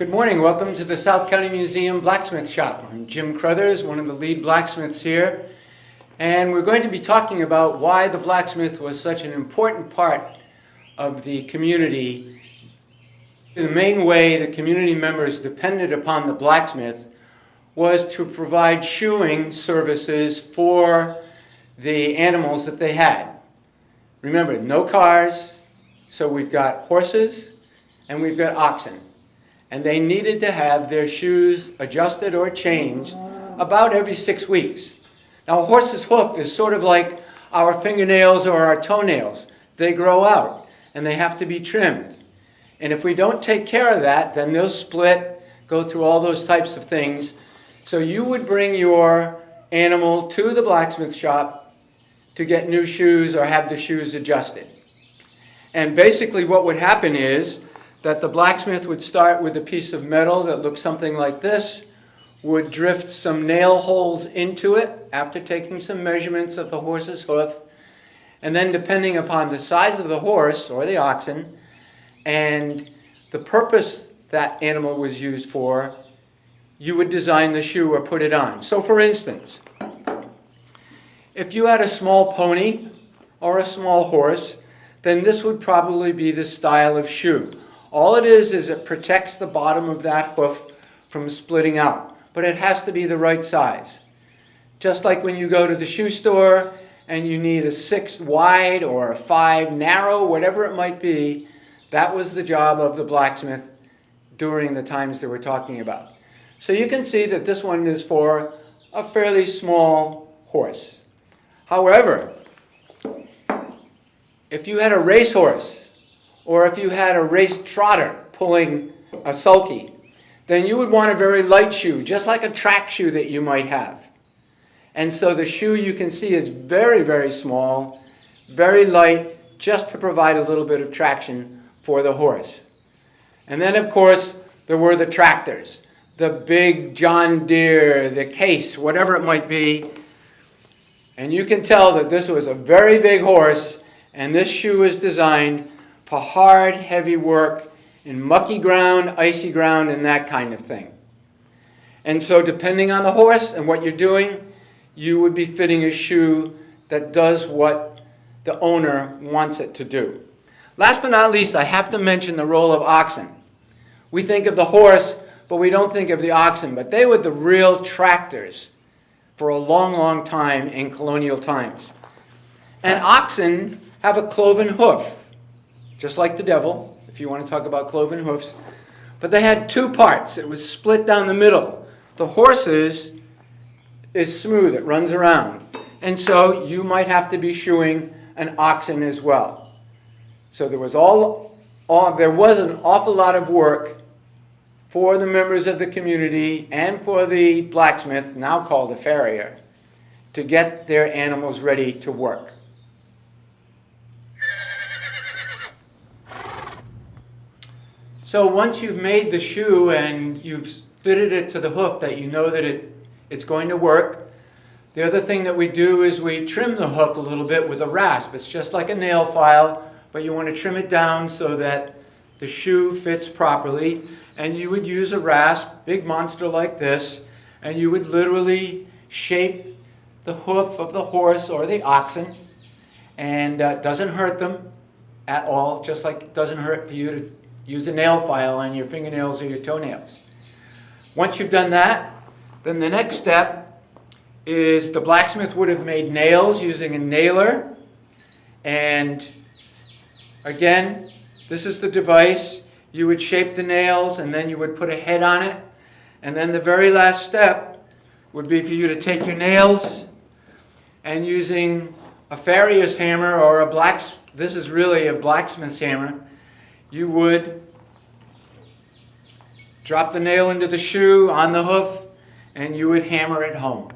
Good morning. Welcome to the South County Museum Blacksmith Shop. I'm Jim Crothers, one of the lead blacksmiths here. And we're going to be talking about why the blacksmith was such an important part of the community. The main way the community members depended upon the blacksmith was to provide shoeing services for the animals that they had. Remember, no cars, so we've got horses and we've got oxen. And they needed to have their shoes adjusted or changed about every 6 weeks. Now, a horse's hoof is sort of like our fingernails or our toenails. They grow out and they have to be trimmed. And if we don't take care of that, then they'll split, go through all those types of things. So you would bring your animal to the blacksmith shop to get new shoes or have the shoes adjusted. And basically what would happen is that the blacksmith would start with a piece of metal that looked something like this, would drift some nail holes into it after taking some measurements of the horse's hoof, and then depending upon the size of the horse or the oxen and the purpose that animal was used for, you would design the shoe or put it on. So for instance, if you had a small pony or a small horse, then this would probably be the style of shoe. All it is it protects the bottom of that hoof from splitting out, but it has to be the right size. Just like when you go to the shoe store and you need a 6 wide or a 5 narrow, whatever it might be, that was the job of the blacksmith during the times that we're talking about. So you can see that this one is for a fairly small horse. However, if you had a racehorse, or if you had a race trotter pulling a sulky, then you would want a very light shoe, just like a track shoe that you might have. And so the shoe, you can see, is very, very small, very light, just to provide a little bit of traction for the horse. And then, of course, there were the tractors, the big John Deere, the Case, whatever it might be. And you can tell that this was a very big horse, and this shoe is designed for hard, heavy work in mucky ground, icy ground, and that kind of thing. And so depending on the horse and what you're doing, you would be fitting a shoe that does what the owner wants it to do. Last but not least, I have to mention the role of oxen. We think of the horse, but we don't think of the oxen, but they were the real tractors for a long, long time in colonial times. And oxen have a cloven hoof, just like the devil, if you want to talk about cloven hoofs. But they had 2 parts. It was split down the middle. The horse's is smooth. It runs around. And so you might have to be shoeing an oxen as well. So there was an awful lot of work for the members of the community and for the blacksmith, now called a farrier, to get their animals ready to work. So once you've made the shoe and you've fitted it to the hoof that you know that it's going to work, the other thing that we do is we trim the hoof a little bit with a rasp. It's just like a nail file, but you want to trim it down so that the shoe fits properly. And you would use a rasp, big monster like this, and you would literally shape the hoof of the horse or the oxen, and it doesn't hurt them at all, just like it doesn't hurt for you to use a nail file on your fingernails or your toenails. Once you've done that, then the next step is the blacksmith would have made nails using a nailer. And again, this is the device. You would shape the nails and then you would put a head on it. And then the very last step would be for you to take your nails and using a farrier's hammer or this is really a blacksmith's hammer, you would drop the nail into the shoe on the hoof and you would hammer it home.